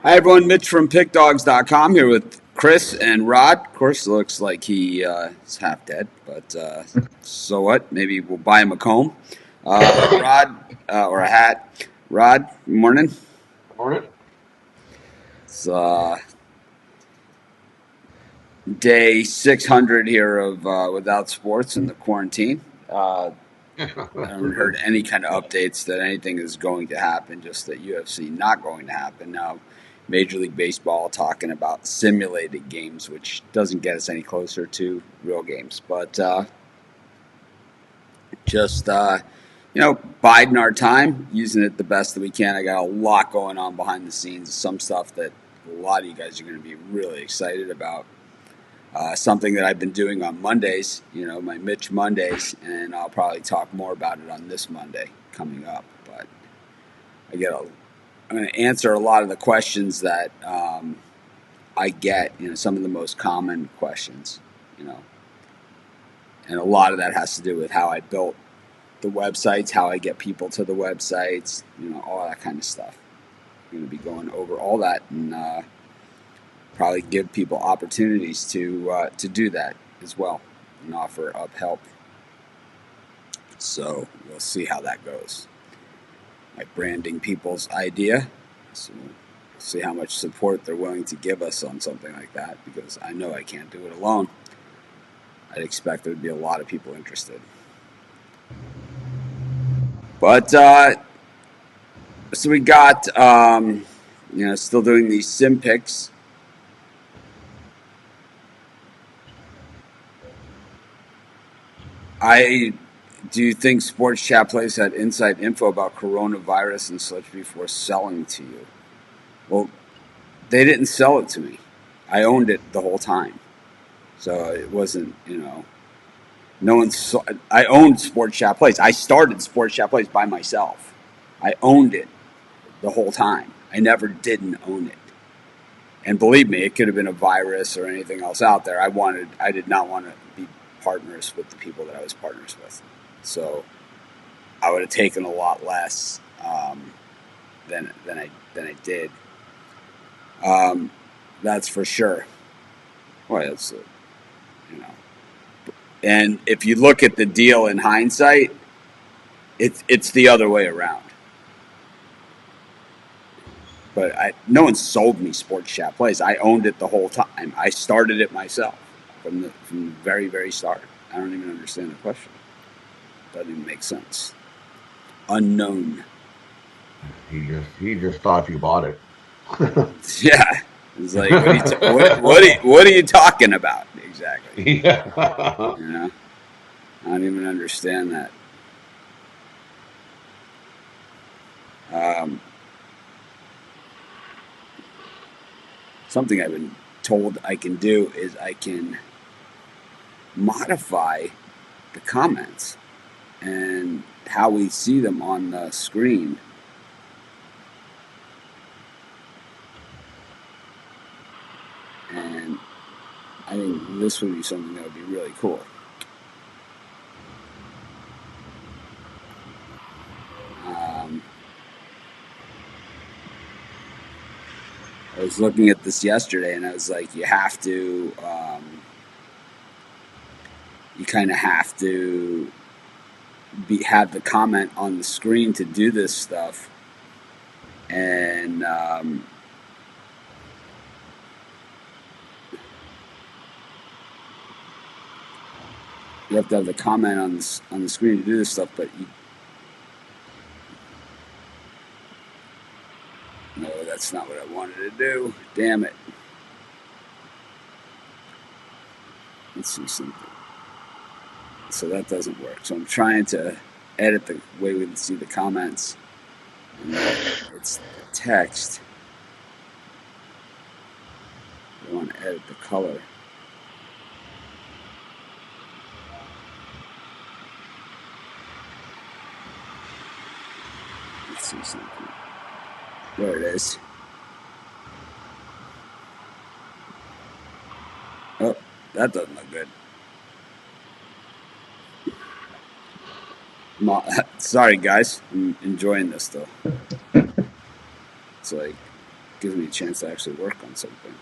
Hi, everyone. Mitch from PickDogs.com here with Chris and Rod. Of course, looks like he is half dead, but so what? Maybe we'll buy him a comb. Rod, or a hat. Rod, good morning. Morning. It's day 600 here of Without Sports in the quarantine. I haven't heard any kind of updates that anything is going to happen, just that UFC not going to happen. Now, Major League Baseball talking about simulated games, which doesn't get us any closer to real games. But just, biding our time, using it the best that we can. I got a lot going on behind the scenes, some stuff that a lot of you guys are going to be really excited about. Something that I've been doing on Mondays, my Mitch Mondays, and I'll probably talk more about it on this Monday coming up. But I'm going to answer a lot of the questions that I get, some of the most common questions, and a lot of that has to do with how I built the websites, how I get people to the websites, all that kind of stuff. I'm going to be going over all that and probably give people opportunities to do that as well and offer up help. So we'll see how that goes. My branding people's idea. So we'll see how much support they're willing to give us on something like that, because I know I can't do it alone. I'd expect there would be a lot of people interested. But so we got still doing these sim picks. Do you think Sports Chat Place had inside info about coronavirus and such before selling to you? Well, they didn't sell it to me. I owned it the whole time. So it wasn't, no one saw. I owned Sports Chat Place. I started Sports Chat Place by myself. I owned it the whole time. I never didn't own it. And believe me, it could have been a virus or anything else out there. I did not want to be partners with the people that I was partners with. So I would have taken a lot less than I did. That's for sure. Well, that's And if you look at the deal in hindsight, it's the other way around. But no one sold me Sports Chat Place. I owned it the whole time. I started it myself from the very, very start. I don't even understand the question. Doesn't even make sense. Unknown. He just thought you bought it. Yeah. It's like, what are you talking about exactly? Yeah. I don't even understand that. Um, Something I've been told I can do is I can modify the comments and how we see them on the screen. And I think this would be something that would be really cool. I was looking at this yesterday and I was like, you kind of have to have the comment on the screen to do this stuff. And you have to have the comment on the screen to do this stuff, but no, that's not what I wanted to do. Damn it. Let's see something. So that doesn't work. So I'm trying to edit the way we can see the comments. And it's text. I want to edit the color. Let's see something. There it is. Oh, that doesn't look good. Sorry, guys. I'm enjoying this, though. It's like, gives me a chance to actually work on something.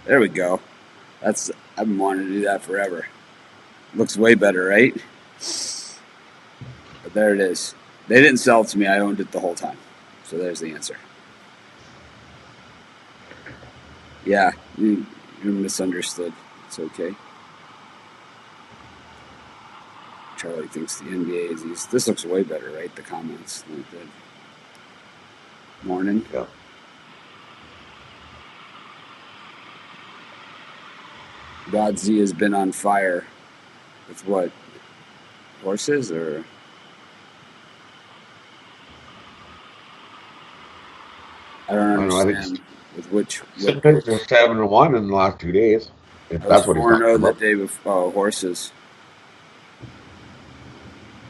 There we go. I've been wanting to do that forever. Looks way better, right? But there it is. They didn't sell it to me. I owned it the whole time. So there's the answer. Yeah, you're misunderstood. It's okay. Charlie thinks the NBA is easy. This looks way better, right? The comments look good. Morning. Yeah. God Z has been on fire with what? Horses or? I don't understand with which. Sometimes they're 7-1 in the last 2 days. If that's what he's talking about. The day before. Oh, horses.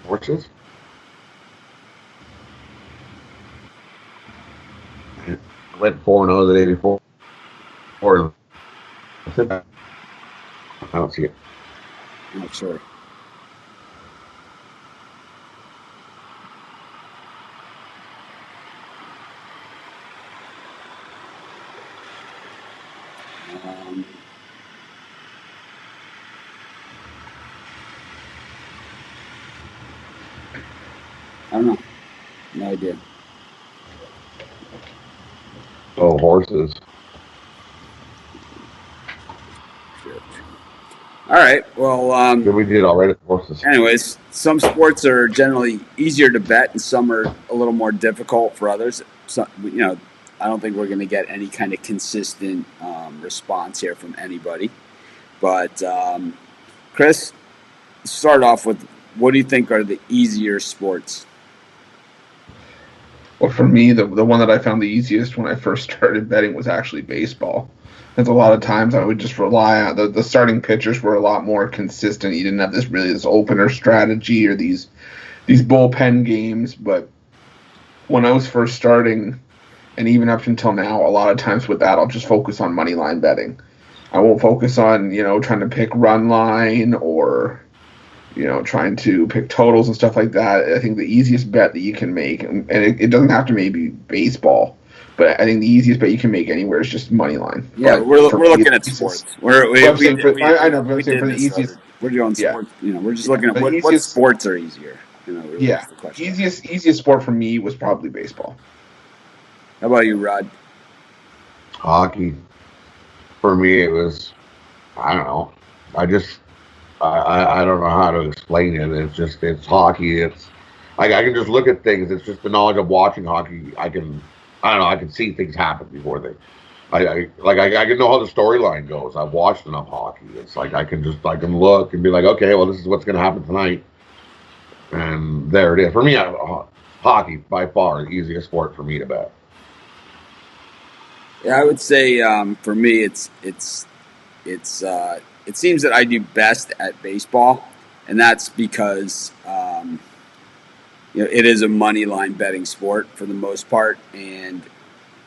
Horses? Went 4-0 the day before. I don't see it. I'm not sure. I don't know. No idea. Oh, horses. All right. Well, we did already. Horses. Anyways, some sports are generally easier to bet, and some are a little more difficult for others. So, I don't think we're going to get any kind of consistent response here from anybody. But Chris, start off with, what do you think are the easier sports? Well, for me, the one that I found the easiest when I first started betting was actually baseball. Because a lot of times I would just rely on the starting pitchers were a lot more consistent. You didn't have this opener strategy or these bullpen games. But when I was first starting, and even up until now, a lot of times with that, I'll just focus on money line betting. I won't focus on trying to pick run line or trying to pick totals and stuff like that. I think the easiest bet that you can make, and it doesn't have to maybe baseball, but I think the easiest bet you can make anywhere is just money line. Yeah, we're looking at sports. We're doing sports. We're just looking at what sports are easier. Easiest sport for me was probably baseball. How about you, Rod? Hockey. For me, it was, I don't know. I don't know how to explain it. It's hockey. I can just look at things. It's just the knowledge of watching hockey. I can see things happen before they. I can know how the storyline goes. I've watched enough hockey. It's like I can look and be like, okay, well, this is what's going to happen tonight, and there it is. For me, hockey by far the easiest sport for me to bet. Yeah, I would say for me, it seems that I do best at baseball, and that's because it is a money line betting sport for the most part, and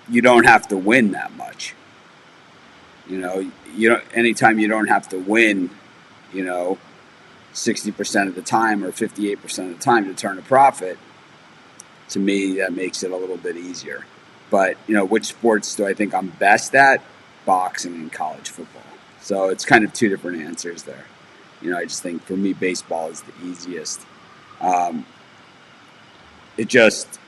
you don't have to win that much. Anytime you don't have to win, 60% of the time or 58% of the time to turn a profit, to me that makes it a little bit easier. But which sports do I think I'm best at? Boxing and college football. So it's kind of two different answers there. I just think for me, baseball is the easiest. It just,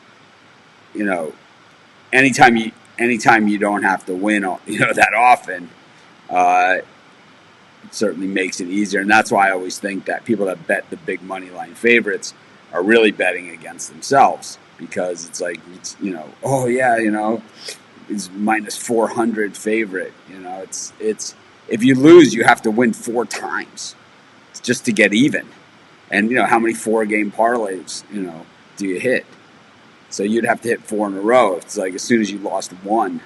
anytime you don't have to win, that often, it certainly makes it easier. And that's why I always think that people that bet the big money line favorites are really betting against themselves, because it's like, it's minus 400 favorite. It's if you lose, you have to win 4 times just to get even. And how many 4-game parlays do you hit? So you'd have to hit 4 in a row. It's like as soon as you lost 1,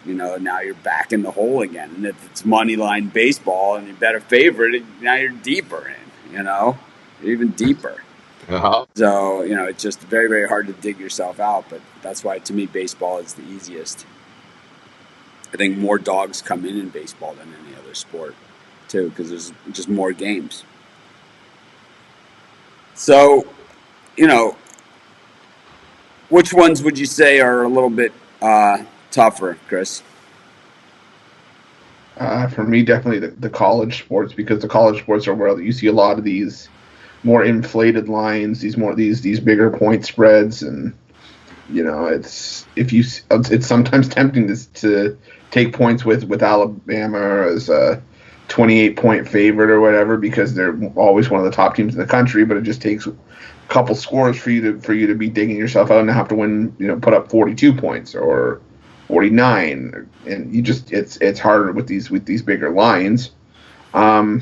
now you're back in the hole again. And if it's money line baseball and you bet a favorite, now you're deeper in. You're even deeper. Uh-huh. So, it's just very, very hard to dig yourself out. But that's why, to me, baseball is the easiest. I think more dogs come in baseball than any other sport, too, because there's just more games. So, which ones would you say are a little bit Tougher, Chris. For me, definitely the college sports, because the college sports are where you see a lot of these more inflated lines, these bigger point spreads, and it's sometimes tempting to take points with Alabama as a 28-point favorite or whatever, because they're always one of the top teams in the country, but it just takes a couple scores for you to be digging yourself out and have to win, put up 42 points or 49, and it's harder with these bigger lines. And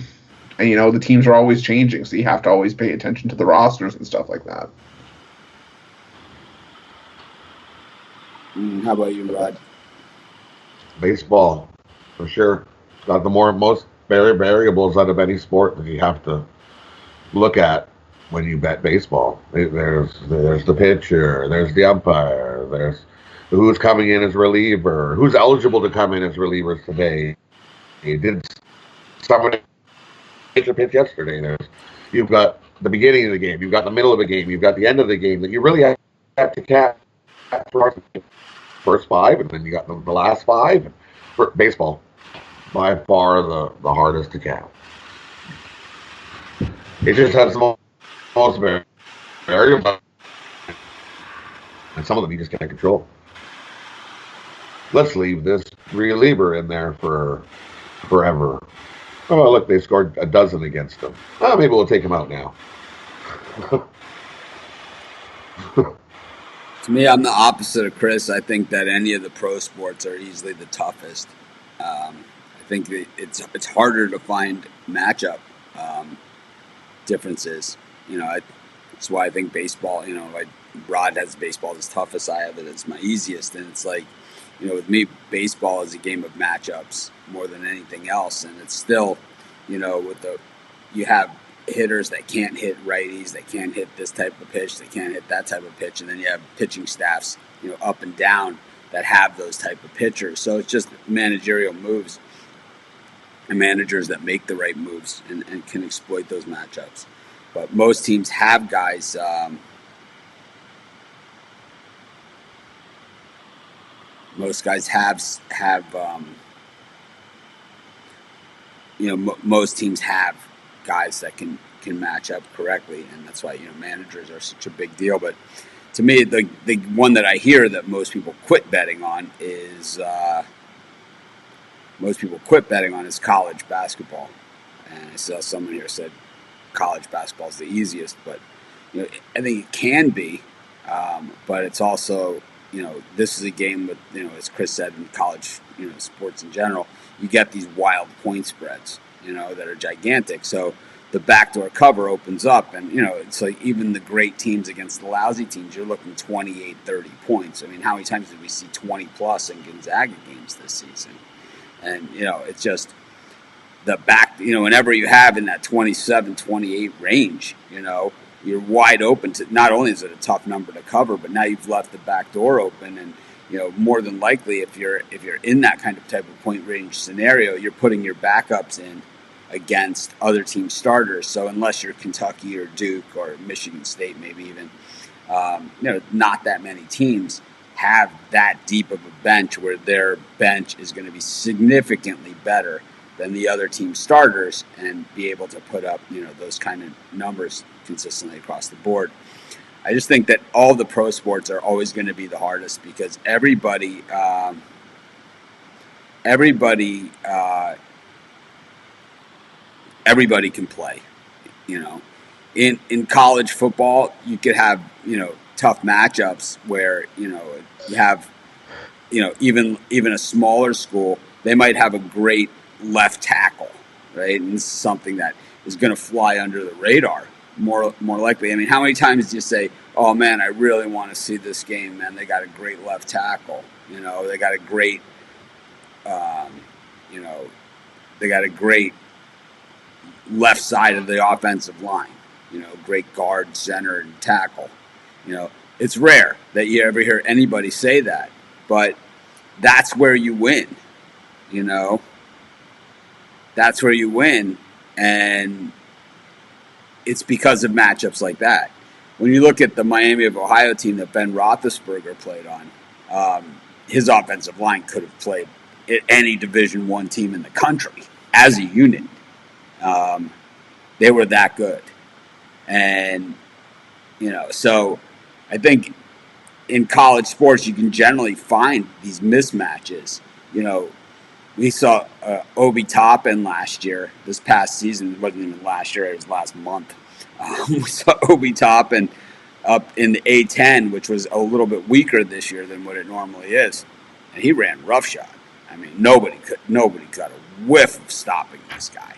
the teams are always changing, so you have to always pay attention to the rosters and stuff like that. How about you, Rod? Baseball, for sure. Got the most variables out of any sport that you have to look at when you bet baseball. There's the pitcher, there's the umpire, there's who's coming in as reliever, who's eligible to come in as relievers today. Did somebody pitch a pitch yesterday? You've got the beginning of the game, you've got the middle of the game, you've got the end of the game that you really have to catch for first five, and then you got the last five. For baseball, by far the hardest to count. It just has the most variable, and some of them you just can't control. Let's leave this reliever in there for forever. Oh, look, they scored a dozen against them. Oh, maybe we'll take him out now. To me, I'm the opposite of Chris. I think that any of the pro sports are easily the toughest. I think that it's harder to find matchup differences. That's why I think baseball. Like Rod has baseball as toughest. I have it as my easiest, and it's like, with me, baseball is a game of matchups more than anything else, and it's still, you have hitters that can't hit righties, they can't hit this type of pitch, they can't hit that type of pitch, and then you have pitching staffs, up and down that have those type of pitchers. So it's just managerial moves and managers that make the right moves and can exploit those matchups. But most teams have guys. Most guys have most teams have guys that can match up correctly, and that's why managers are such a big deal. But to me, the one that I hear that most people quit betting on is college basketball. And I saw someone here said college basketball is the easiest, but I think it can be, but it's also this is a game with as Chris said, in college sports in general, you get these wild point spreads that are gigantic. So the backdoor cover opens up, and it's like even the great teams against the lousy teams, you're looking 28, 30 points. I mean, how many times did we see 20 plus in Gonzaga games this season? And it's just the back. Whenever you have in that 27, 28 range, you're wide open to. Not only is it a tough number to cover, but now you've left the back door open, and more than likely, if you're in that kind of type of point range scenario, you're putting your backups in against other team starters. So unless you're Kentucky or Duke or Michigan State, maybe even, not that many teams have that deep of a bench where their bench is going to be significantly better than the other team starters and be able to put up, those kind of numbers consistently across the board. I just think that all the pro sports are always going to be the hardest because everybody can play. In college football, you could have tough matchups where you have even a smaller school, they might have a great left tackle, right? And this is something that is going to fly under the radar more likely. I mean, how many times do you say, "Oh man, I really want to see this game, man. They got a great left tackle. They got a great left side of the offensive line. Great guard, center, and tackle." It's rare that you ever hear anybody say that, but that's where you win. That's where you win, and it's because of matchups like that. When you look at the Miami of Ohio team that Ben Roethlisberger played on, his offensive line could have played at any Division I team in the country as a unit. They were that good. And, so I think in college sports you can generally find these mismatches. We saw Obi Toppin last year, this past season. It wasn't even last year, it was last month. We saw Obi Toppin up in the A10, which was a little bit weaker this year than what it normally is. And he ran roughshod. I mean, nobody got a whiff of stopping this guy.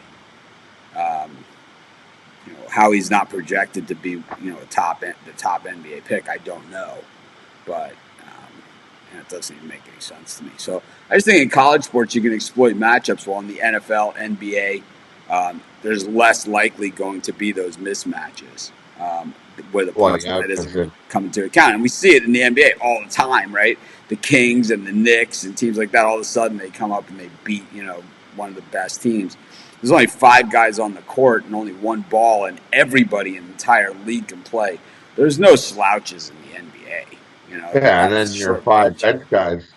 How he's not projected to be, the top NBA pick, I don't know. But it doesn't even make any sense to me. So I just think in college sports you can exploit matchups, while in the NFL, NBA, there's less likely going to be those mismatches where the points isn't coming to account. And we see it in the NBA all the time, right? The Kings and the Knicks and teams like that, all of a sudden they come up and they beat, one of the best teams. There's only 5 guys on the court and only 1 ball, and everybody in the entire league can play. There's no slouches in the NBA. Yeah, and then your 5 bench guys.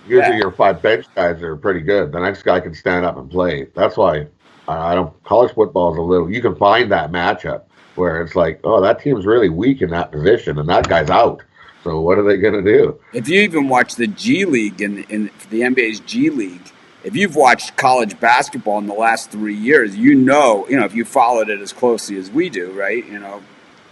Usually your 5 bench guys are pretty good. The next guy can stand up and play. That's why college football is a little. You can find that matchup where it's like, oh, that team's really weak in that position, and that guy's out. So what are they going to do? If you even watch the G League in the NBA's G League, if you've watched college basketball in the last 3 years, if you followed it as closely as we do, right?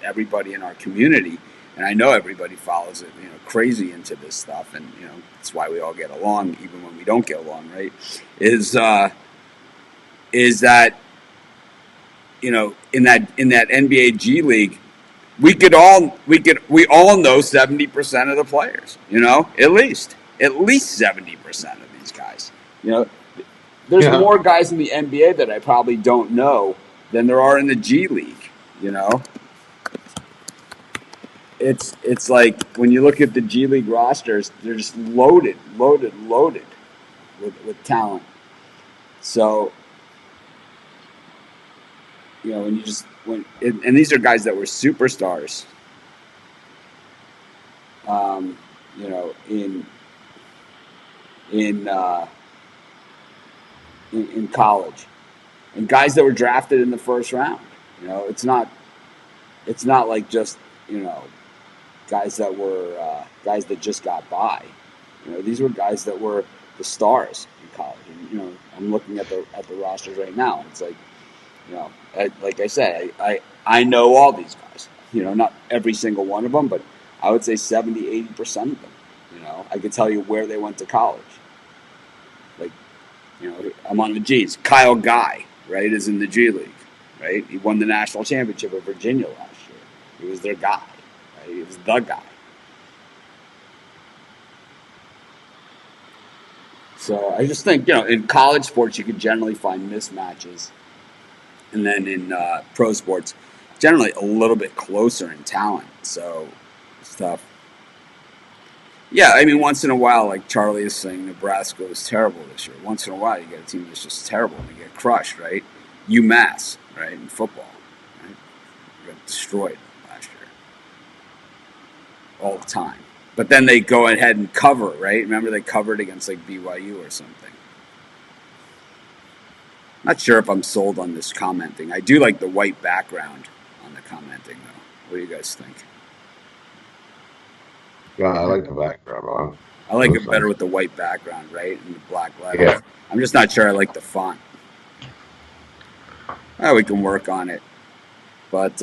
Everybody in our community, and I know everybody follows it, crazy into this stuff, and that's why we all get along, even when we don't get along, right? Is that in that NBA G League, we all know 70% of the players, at least 70% of these guys. There's more guys in the NBA that I probably don't know than there are in the G League. It's like when you look at the G League rosters, they're just loaded with talent. So, and these are guys that were superstars. In college, and guys that were drafted in the first round. It's not like just guys that were guys that just got by. These were guys that were the stars in college. And, I'm looking at the rosters right now, and it's like, like I said, I know all these guys. Not every single one of them, but I would say 70-80% of them. I could tell you where they went to college. Like, I'm on the G's. Kyle Guy, right, is in the G League, right? He won the national championship at Virginia last year. He was their guy. Right? He was the guy. So I just think, in college sports, you can generally find mismatches. And then in pro sports, generally a little bit closer in talent. So it's tough. Yeah, I mean, once in a while, like Charlie is saying, Nebraska was terrible this year. Once in a while, you get a team that's just terrible and they get crushed, right? UMass, right, in football, right? They got destroyed last year. All the time. But then they go ahead and cover, right? Remember they covered against, like, BYU or something. Not sure if I'm sold on this commenting. I do like the white background on the commenting, though. What do you guys think? Yeah, I like the background. I like it better with the white background, right? And the black letters. Yeah. I'm just not sure I like the font. We can work on it. But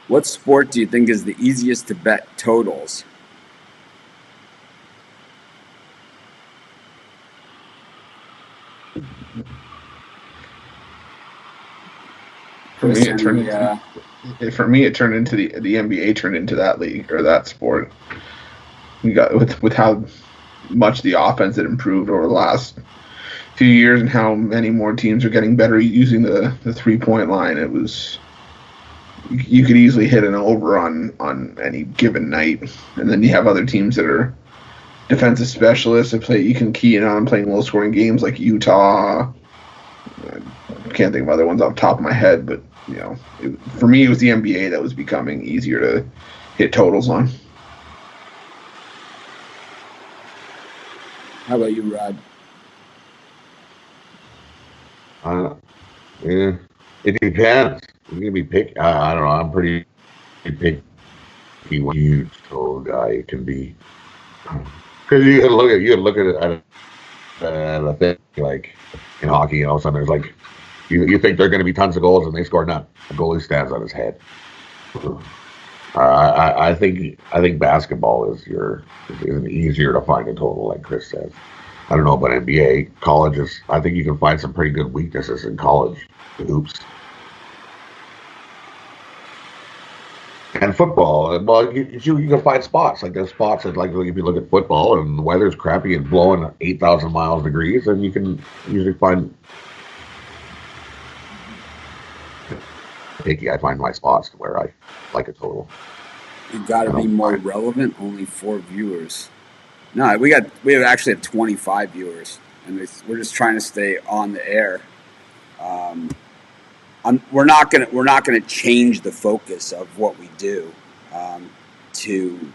what sport do you think is the easiest to bet totals? For me, it turned into the NBA turned into that league or that sport. You got with how much the offense had improved over the last few years and how many more teams are getting better using the 3-point line. It was you could easily hit an over on any given night, and then you have other teams that are defensive specialists that play. You can key in on playing low scoring games like Utah. I can't think of other ones off the top of my head, but for me, it was the NBA that was becoming easier to hit totals on. How about you, Rod? Yeah, it depends. You're gonna be picky. I don't know. I'm pretty picky. What a huge total guy it can be, because you can look at it at a thing like in hockey. All of a sudden, there's like you think they're going to be tons of goals and they score none. The goalie stands on his head. I think basketball is easier to find a total, like Chris says. I don't know about NBA. Colleges, I think you can find some pretty good weaknesses in college hoops. And football, well, you can find spots. Like there's spots that, like if you look at football and the weather's crappy and blowing 8,000 miles degrees, then you can usually find. I find my spots where I like a total. You got to be more relevant. Only 4 viewers. No, we actually have 25 viewers, and we're just trying to stay on the air. We're not gonna change the focus of what we do to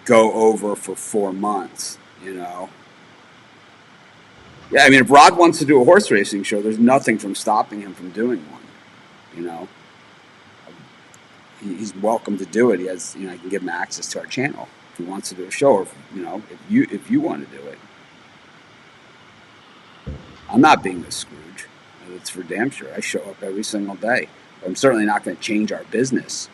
go over for 4 months. You know. Yeah, I mean, if Rod wants to do a horse racing show, there's nothing from stopping him from doing one. You know, he's welcome to do it. He has, I can give him access to our channel if he wants to do a show, or if you want to do it. I'm not being a Scrooge. It's for damn sure. I show up every single day. But I'm certainly not going to change our business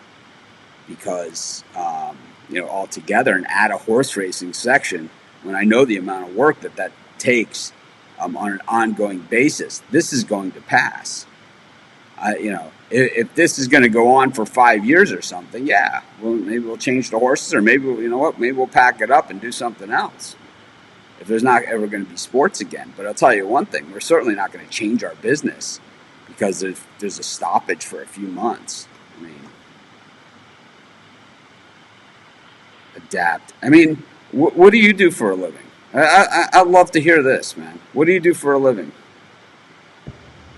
because altogether and add a horse racing section when I know the amount of work that takes on an ongoing basis. This is going to pass. If this is going to go on for 5 years or something, yeah, well, maybe we'll change the horses, or maybe maybe we'll pack it up and do something else. If there's not ever going to be sports again, but I'll tell you one thing: we're certainly not going to change our business because there's a stoppage for a few months. I mean, adapt. I mean, what do you do for a living? I'd love to hear this, man. What do you do for a living?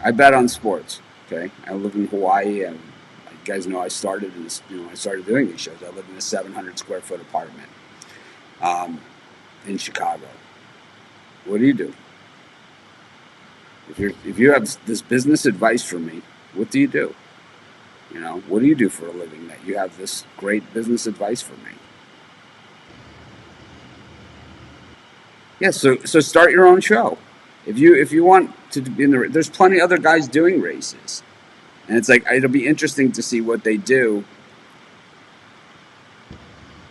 I bet on sports. Okay, I live in Hawaii, and you guys know I started I started doing these shows. I live in a 700 square foot apartment in Chicago. What do you do? If you have this business advice for me, what do you do? What do you do for a living that you have this great business advice for me? Yeah, so start your own show. If you want to be there's plenty of other guys doing races, and it's like it'll be interesting to see what they do.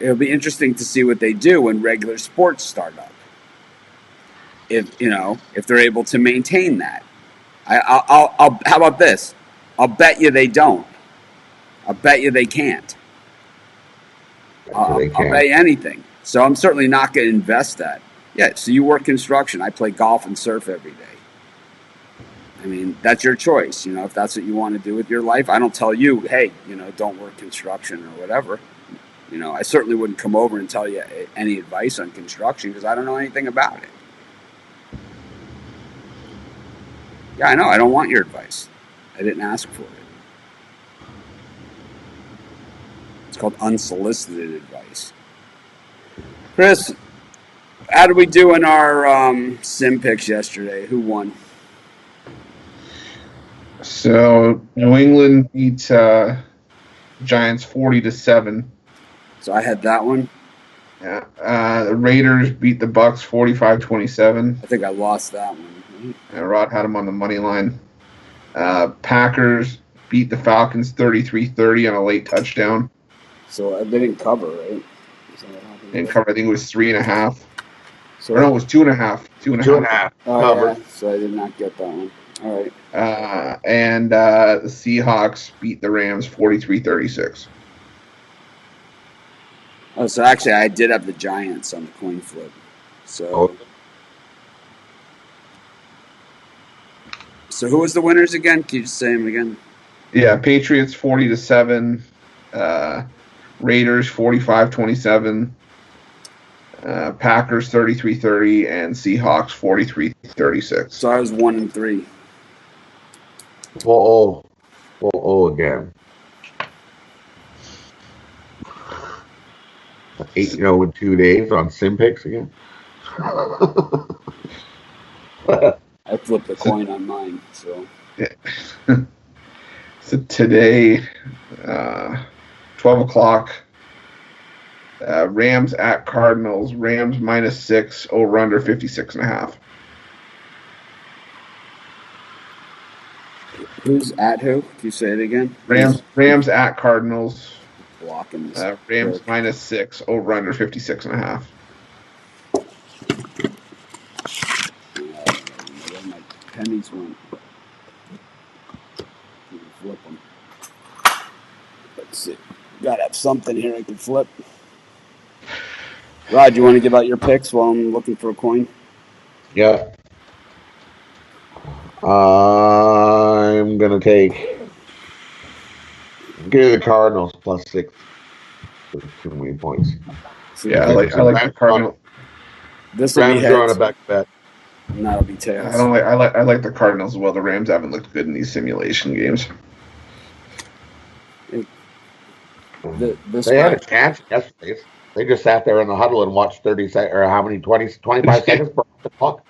It'll be interesting to see what they do when regular sports start up. If they're able to maintain that, I'll how about this? I'll bet you they don't. I'll bet you they can't. I'll bet you anything. So I'm certainly not going to invest that. Yeah, so you work construction. I play golf and surf every day. I mean, that's your choice. If that's what you want to do with your life, I don't tell you, hey, don't work construction or whatever. I certainly wouldn't come over and tell you any advice on construction because I don't know anything about it. Yeah, I know. I don't want your advice. I didn't ask for it. It's called unsolicited advice. Chris, how did we do in our sim picks yesterday? Who won? So New England beats Giants 40-7. So I had that one. Yeah. The Raiders beat the Bucks 45-27. I think I lost that one. Rod had them on the money line. Packers beat the Falcons 33-30 on a late touchdown. So they didn't cover, right? They didn't cover. I think it was 3.5. So no, it was 2.5. 2.5. Cover. Yeah. So I did not get that one. All right. And the Seahawks beat the Rams 43-36. Oh, so actually, I did have the Giants on the coin flip. So who was the winners again? Can you just say them again? Yeah, Patriots 40-7, Raiders 45-27, Packers 33-30, and Seahawks 43-36. So I was 1-3. Oh again. 8-0 in 2 days on Simpix again. I flipped a coin on mine, so. So today, 12 o'clock, Rams at Cardinals. Rams -6, over under 56.5. Who's at who? Can you say it again? Rams at Cardinals. Blocking this. Rams -6, over under 56.5. Where my pennies went. Flip them. Let's see. Gotta have something here I can flip. Rod, you want to give out your picks while I'm looking for a coin? Yeah. I'm going to give the Cardinals +6 for 2 main points. So Yeah, I like the Cardinals. This will be Rams are on heads, a back bet. and that'll be tails. I like the Cardinals as well. The Rams haven't looked good in these simulation games. They had a chance yesterday. They just sat there in the huddle and watched 30 seconds, or how many, 25 seconds per the clock.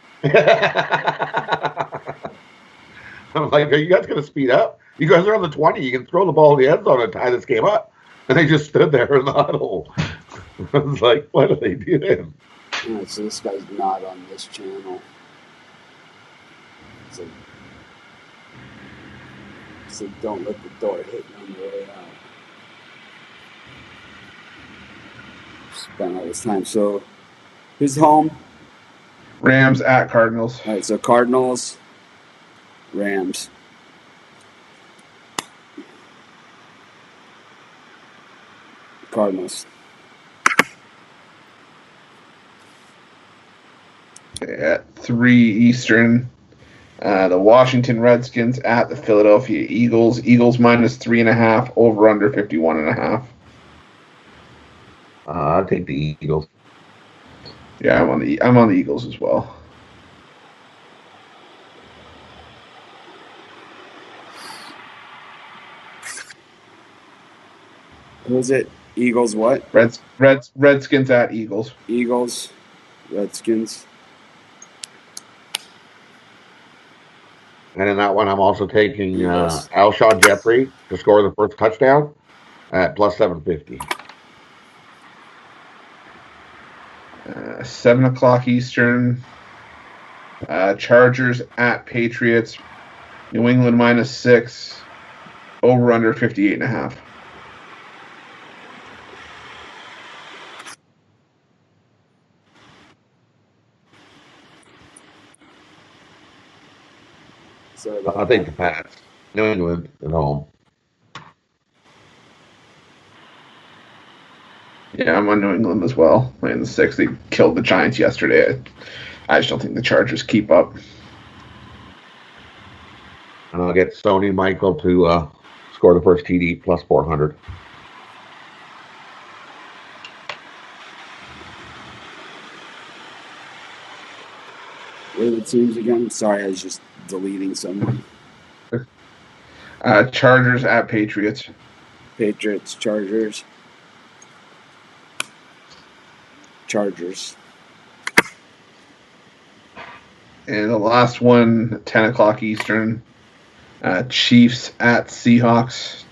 I'm like, are you guys going to speed up? You guys are on the 20. You can throw the ball in the end zone and tie this game up. And they just stood there in the huddle. I was like, what are they doing? All right, so this guy's not on this channel. So don't let the door hit you on the way out. Spent all this time. So who's home? Rams at Cardinals. All right, so Cardinals, Rams. Cardinals. At 3 Eastern, the Washington Redskins at the Philadelphia Eagles. Eagles -3.5, over under 51.5. I'll take the Eagles. Yeah, I'm on the Eagles as well. Who is it? Eagles what? Redskins at Eagles. Eagles, Redskins. And in that one, I'm also taking Alshon Jeffrey to score the first touchdown at +750. 7 o'clock Eastern. Chargers at Patriots. New England -6, over under 58.5. I'll take the Pats. New England at home. Yeah, I'm on New England as well. Playing the 6. They killed the Giants yesterday. I just don't think the Chargers keep up. And I'll get Sony Michael to score the first TD +400. What are the teams again? Sorry, I was just deleting someone. Chargers at Patriots. Patriots, Chargers. Chargers. And the last one, 10 o'clock Eastern. Chiefs at Seahawks.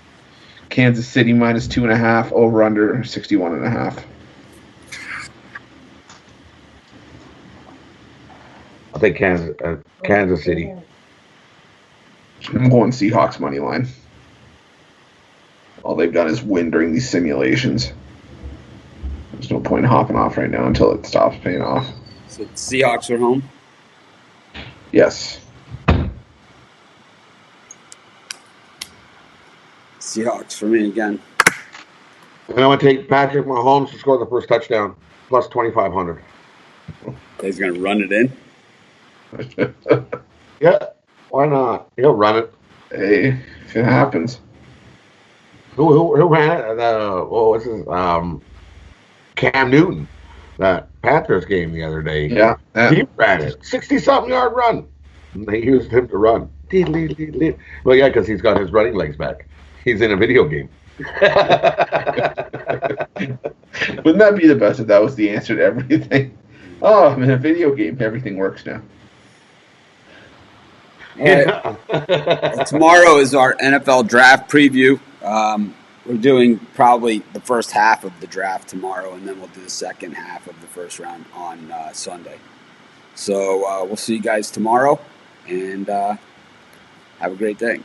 Kansas City -2.5, over under 61.5. I'll take Kansas City. I'm going Seahawks money line. All they've done is win during these simulations. There's no point in hopping off right now until it stops paying off. So Seahawks are home? Yes. Seahawks for me again. And I'm going to take Patrick Mahomes to score the first touchdown, +2,500. He's going to run it in? Yeah, why not? He'll run it. Hey, if it happens. Who ran it? What was his? Cam Newton, that Panthers game the other day. Yeah. He ran it. 60-something yard run. And they used him to run. Well, yeah, because he's got his running legs back. He's in a video game. Wouldn't that be the best if that was the answer to everything? Oh, I'm in a video game. Everything works now. All right. Well, tomorrow is our NFL draft preview. We're doing probably the first half of the draft tomorrow, and then we'll do the second half of the first round on Sunday. So we'll see you guys tomorrow, and have a great day.